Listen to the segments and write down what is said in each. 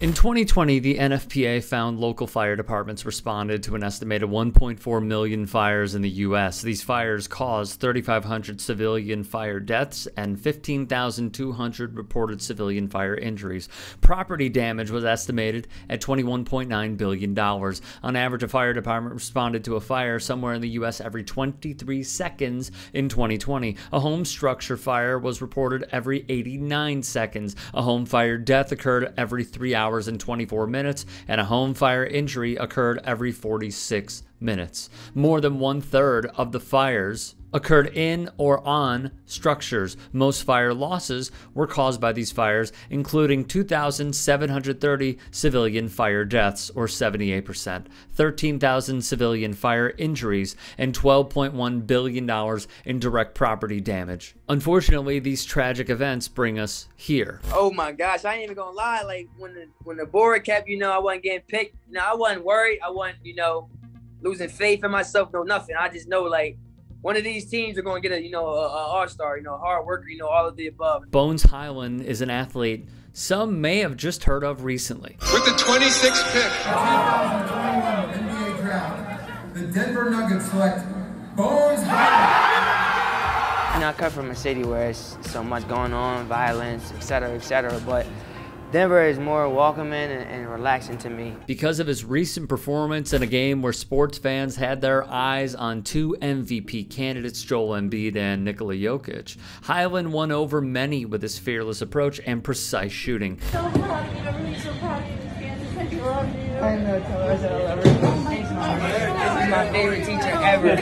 In 2020, the NFPA found local fire departments responded to an estimated 1.4 million fires in the U.S. These fires caused 3,500 civilian fire deaths and 15,200 reported civilian fire injuries. Property damage was estimated at $21.9 billion. On average, a fire department responded to a fire somewhere in the U.S. every 23 seconds in 2020. A home structure fire was reported every 89 seconds. A home fire death occurred every 3 hours and 24 minutes, and a home fire injury occurred every 46 minutes. More than 1/3 of the fires occurred in or on structures. Most fire losses were caused by these fires, including 2,730 civilian fire deaths, or 78%, 13,000 civilian fire injuries, and $12.1 billion in direct property damage. Unfortunately, these tragic events bring us here. Oh my gosh, I ain't even gonna lie. Like when the board kept, I wasn't getting picked. I wasn't worried. I wasn't, losing faith in myself. No, nothing. I just know, like, one of these teams are going to get a all-star, hard worker, all of the above. Bones Hyland is an athlete some may have just heard of recently. With the 26th pick. 2021 NBA draft, the Denver Nuggets select Bones Hyland. I come from a city where there's so much going on, violence, etc., but Denver is more welcoming and relaxing to me. Because of his recent performance in a game where sports fans had their eyes on two MVP candidates, Joel Embiid and Nikola Jokic, Hyland won over many with his fearless approach and precise shooting. So proud of you. I'm really so proud of you. Kansas, I love you. I know, tell her I said I love her. This is my favorite teacher ever.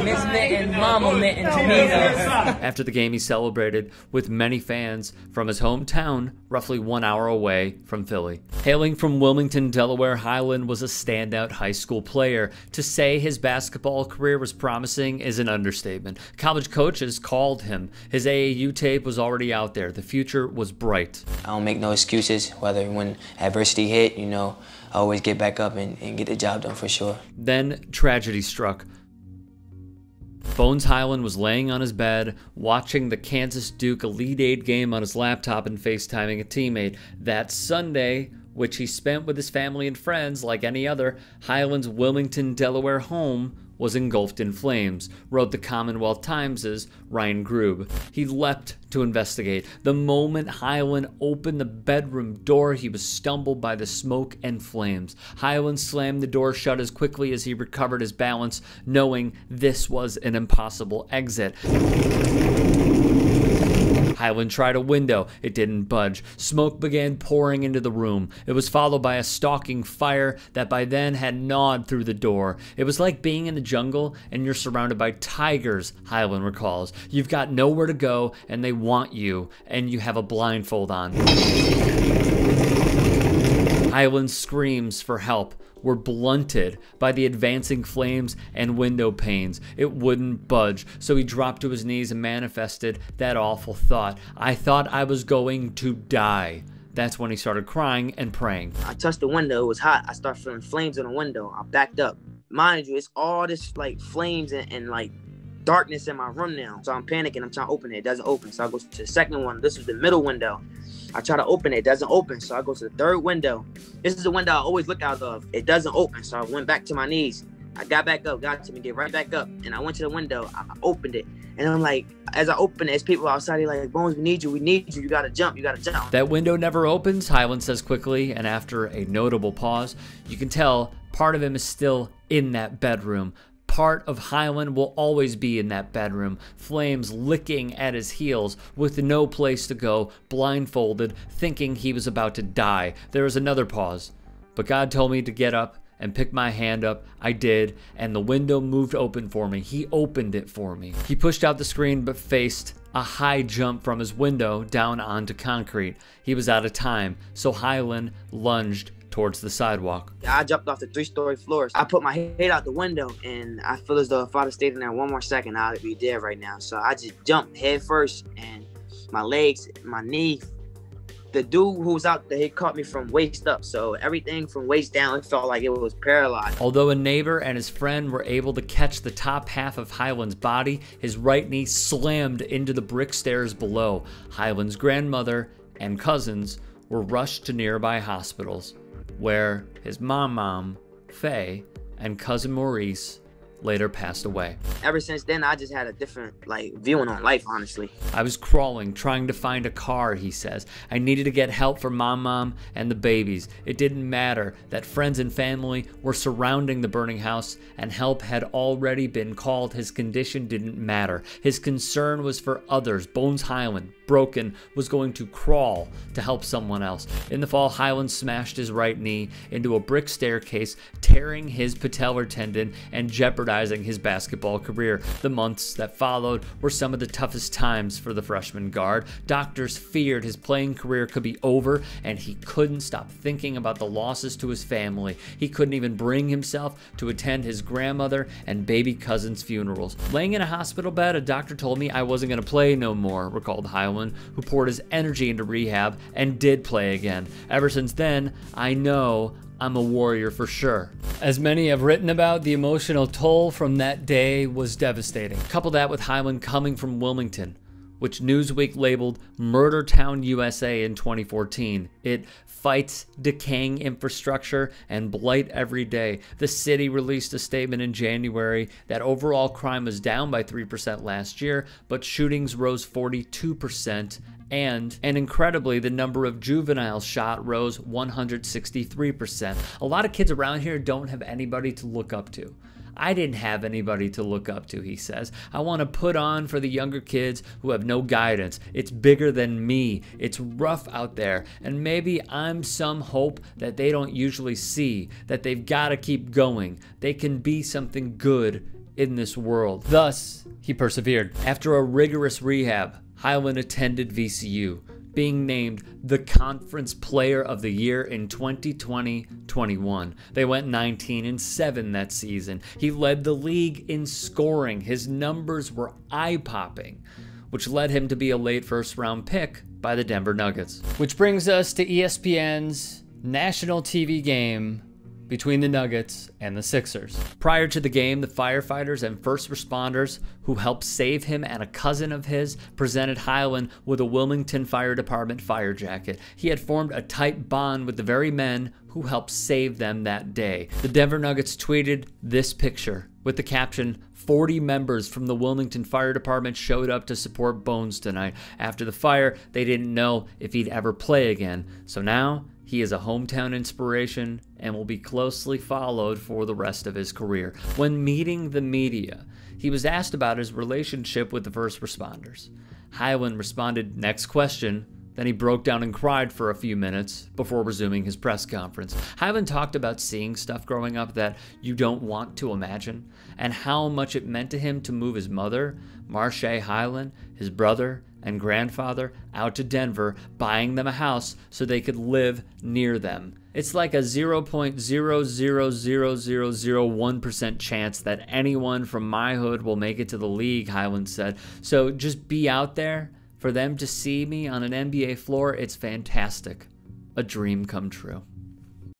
Miss Mitten, Mama Mitten to me. After the game, he celebrated with many fans from his hometown, roughly 1 hour away from Philly. Hailing from Wilmington, Delaware, Hyland was a standout high school player. To say his basketball career was promising is an understatement. College coaches called him. His AAU tape was already out there. The future was bright. I don't make no excuses, whether when adversity hit, I always get back up and get the job done for sure. Then tragedy struck. Bones Hyland was laying on his bed, watching the Kansas-Duke Elite Eight game on his laptop and FaceTiming a teammate. That Sunday, which he spent with his family and friends like any other, Hyland's Wilmington, Delaware home was engulfed in flames, wrote the Commonwealth Times' Ryan Grube. He leapt to investigate. The moment Hyland opened the bedroom door, he was stumbled by the smoke and flames. Hyland slammed the door shut as quickly as he recovered his balance, knowing this was an impossible exit. Hyland tried a window. It didn't budge. Smoke began pouring into the room. It was followed by a stalking fire that by then had gnawed through the door. It was like being in the jungle and you're surrounded by tigers, Hyland recalls. You've got nowhere to go and they want you, and you have a blindfold on. Hyland's screams for help were blunted by the advancing flames and window panes. It wouldn't budge, so he dropped to his knees and manifested that awful thought. I thought I was going to die. That's when he started crying and praying. I touched the window. It was hot. I started feeling flames in the window. I backed up. Mind you, it's all this like flames and like darkness in my room now. So I'm panicking. I'm trying to open it. It doesn't open. So I go to the second one. This was the middle window. I try to open it. It doesn't open. So I go to the third window. This is the window I always look out of. It doesn't open. So I went back to my knees. I got back up, got to me, get right back up. And I went to the window. I opened it. And I'm like, as I open it, there's people outside. They're like, Bones, we need you. We need you. You got to jump. You got to jump. That window never opens, Hyland says quickly. And after a notable pause, you can tell part of him is still in that bedroom. Part of Hyland will always be in that bedroom, flames licking at his heels, with no place to go, blindfolded, thinking he was about to die. There was another pause, but God told me to get up and pick my hand up. I did, and the window moved open for me. He opened it for me. He pushed out the screen but faced a high jump from his window down onto concrete. He was out of time, so Hyland lunged towards the sidewalk. I jumped off the 3-story floors. I put my head out the window, and I feel as though if I'd have stayed in there one more second, I'd be dead right now. So I just jumped head first, and my legs, my knee, the dude who was out there, he caught me from waist up. So everything from waist down, it felt like it was paralyzed. Although a neighbor and his friend were able to catch the top half of Hyland's body, his right knee slammed into the brick stairs below. Hyland's grandmother and cousins were rushed to nearby hospitals, where his mom, Faye, and cousin Maurice later passed away. Ever since then, I just had a different viewing on life, honestly. I was crawling, trying to find a car, he says. I needed to get help for mom, and the babies. It didn't matter that friends and family were surrounding the burning house, and help had already been called. His condition didn't matter. His concern was for others. Bones Hyland, broken, was going to crawl to help someone else. In the fall, Hyland smashed his right knee into a brick staircase, tearing his patellar tendon and jeopardizing his basketball career. The months that followed were some of the toughest times for the freshman guard. Doctors feared his playing career could be over, and he couldn't stop thinking about the losses to his family. He couldn't even bring himself to attend his grandmother and baby cousin's funerals. Laying in a hospital bed, a doctor told me I wasn't going to play no more, recalled Hyland, who poured his energy into rehab and did play again. Ever since then, I know I'm a warrior for sure. As many have written about, the emotional toll from that day was devastating. Couple that with Hyland coming from Wilmington, which Newsweek labeled Murder Town, USA in 2014. It fights decaying infrastructure and blight every day. The city released a statement in January that overall crime was down by 3% last year, but shootings rose 42%. And incredibly, the number of juveniles shot rose 163%. A lot of kids around here don't have anybody to look up to. I didn't have anybody to look up to, he says. I want to put on for the younger kids who have no guidance. It's bigger than me. It's rough out there. And maybe I'm some hope that they don't usually see, that they've got to keep going. They can be something good in this world. Thus, he persevered. After a rigorous rehab, Hyland attended VCU, being named the Conference Player of the Year in 2020-21. They went 19-7 that season. He led the league in scoring. His numbers were eye-popping, which led him to be a late first-round pick by the Denver Nuggets. Which brings us to ESPN's national TV game between the Nuggets and the Sixers. Prior to the game, the firefighters and first responders who helped save him and a cousin of his presented Hyland with a Wilmington Fire Department fire jacket. He had formed a tight bond with the very men who helped save them that day. The Denver Nuggets tweeted this picture with the caption, 40 members from the Wilmington Fire Department showed up to support Bones tonight. After the fire, they didn't know if he'd ever play again. So now, he is a hometown inspiration and will be closely followed for the rest of his career. When meeting the media, he was asked about his relationship with the first responders. Hyland responded, "Next question." Then he broke down and cried for a few minutes before resuming his press conference. Hyland talked about seeing stuff growing up that you don't want to imagine, and how much it meant to him to move his mother, Marche Hyland, his brother, and grandfather out to Denver, buying them a house so they could live near them. It's like a 0.000001% chance that anyone from my hood will make it to the league, Hyland said. So just be out there. For them to see me on an NBA floor, it's fantastic. A dream come true.